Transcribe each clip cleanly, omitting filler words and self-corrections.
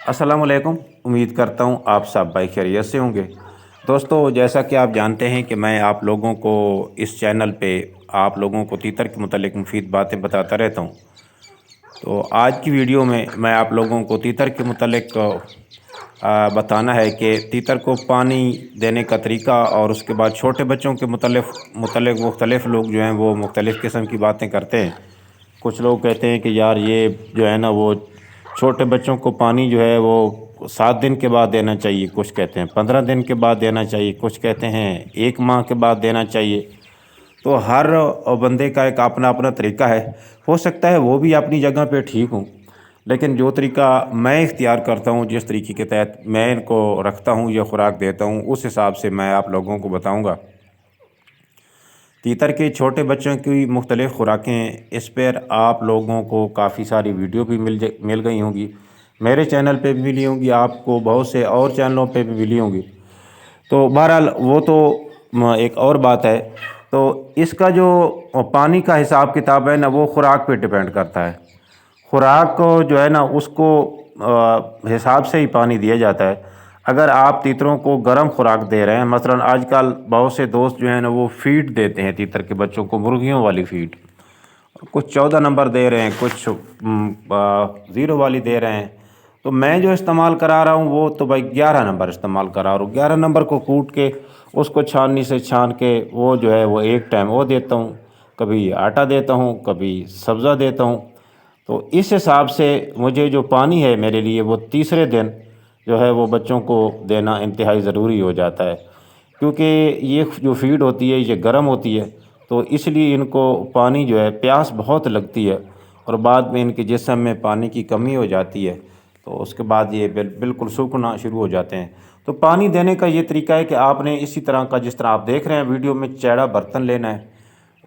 अस्सलाम वालेकुम। उम्मीद करता हूँ आप सब भाई खैरियत से होंगे। दोस्तों, जैसा कि आप जानते हैं कि मैं आप लोगों को इस चैनल पे आप लोगों को तीतर के मुतालिक मुफीद बातें बताता रहता हूँ। तो आज की वीडियो में मैं आप लोगों को तीतर के मुतालिक बताना है कि तीतर को पानी देने का तरीका, और उसके बाद छोटे बच्चों के मुतालिक मुख्तलिफ़ लोग जो हैं वो मुख्तलिफ़ किस्म की बातें करते हैं। कुछ लोग कहते हैं कि यार ये जो है ना वो छोटे बच्चों को पानी जो है वो 7 दिन के बाद देना चाहिए, कुछ कहते हैं 15 दिन के बाद देना चाहिए, कुछ कहते हैं 1 माह के बाद देना चाहिए। तो हर बंदे का एक अपना अपना तरीका है। हो सकता है वो भी अपनी जगह पे ठीक हूँ, लेकिन जो तरीका मैं इख्तियार करता हूँ, जिस तरीके के तहत मैं इनको रखता हूँ या ख़ुराक देता हूँ, उस हिसाब से मैं आप लोगों को बताऊँगा। तीतर के छोटे बच्चों की मुख्तलिफ़ ख़ुराकें, इस पर आप लोगों को काफ़ी सारी वीडियो भी मिल गई होंगी। मेरे चैनल पे भी मिली होंगी, आपको बहुत से और चैनलों पे भी मिली होंगी। तो बहरहाल वो तो एक और बात है। तो इसका जो पानी का हिसाब किताब है ना, वो ख़ुराक पे डिपेंड करता है। ख़ुराक को जो है ना उसको हिसाब से ही पानी दिया जाता है। अगर आप तीतरों को गर्म ख़ुराक दे रहे हैं, मसलन आजकल बहुत से दोस्त जो हैं ना वो फ़ीड देते हैं तीतर के बच्चों को, मुर्गियों वाली फ़ीड। कुछ 14 नंबर दे रहे हैं, कुछ 0 वाली दे रहे हैं। तो मैं जो इस्तेमाल करा रहा हूँ वो तो भाई 11 नंबर इस्तेमाल करा रहा हूँ। 11 नंबर को कूट के उसको छाननी से छान के वो जो है वो एक टाइम वो देता हूँ। कभी आटा देता हूँ, कभी सब्ज़ा देता हूँ। तो इस हिसाब से मुझे जो पानी है मेरे लिए वो तीसरे दिन जो है वो बच्चों को देना इंतहाई ज़रूरी हो जाता है, क्योंकि ये जो फ़ीड होती है ये गर्म होती है। तो इसलिए इनको पानी जो है प्यास बहुत लगती है, और बाद में इनके जिस्म में पानी की कमी हो जाती है। तो उसके बाद ये बिल्कुल सूखना शुरू हो जाते हैं। तो पानी देने का ये तरीका है कि आपने इसी तरह का, जिस तरह आप देख रहे हैं वीडियो में, चैड़ा बर्तन लेना है।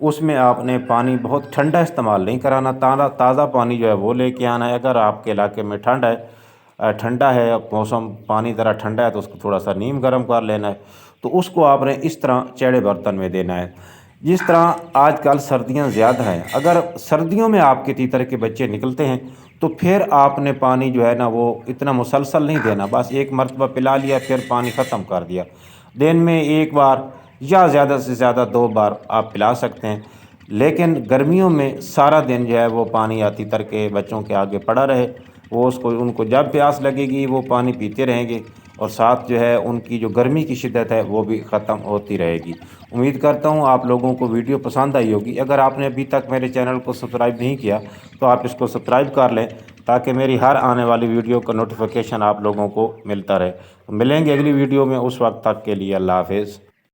उसमें आपने पानी बहुत ठंडा इस्तेमाल नहीं कराना, ताज़ा पानी जो है वो लेके आना है। अगर आपके इलाके में ठंडा है मौसम, पानी ज़रा ठंडा है, तो उसको थोड़ा सा नीम गर्म कर लेना है। तो उसको आपने इस तरह चैड़े बर्तन में देना है। जिस तरह आजकल सर्दियां ज़्यादा हैं, अगर सर्दियों में आपके तीतर के बच्चे निकलते हैं तो फिर आपने पानी जो है ना वो इतना मुसलसल नहीं देना। बस एक मरतबा पिला लिया, फिर पानी ख़त्म कर दिया। दिन में एक बार या ज़्यादा से ज़्यादा 2 बार आप पिला सकते हैं। लेकिन गर्मियों में सारा दिन जो है वो पानी या तीतर के बच्चों के आगे पड़ा रहे। वो उसको उनको जब प्यास लगेगी वो पानी पीते रहेंगे, और साथ जो है उनकी जो गर्मी की शिद्दत है वो भी ख़त्म होती रहेगी। उम्मीद करता हूँ आप लोगों को वीडियो पसंद आई होगी। अगर आपने अभी तक मेरे चैनल को सब्सक्राइब नहीं किया तो आप इसको सब्सक्राइब कर लें, ताकि मेरी हर आने वाली वीडियो का नोटिफिकेशन आप लोगों को मिलता रहे। तो मिलेंगे अगली वीडियो में, उस वक्त तक के लिए अल्लाह हाफ़िज़।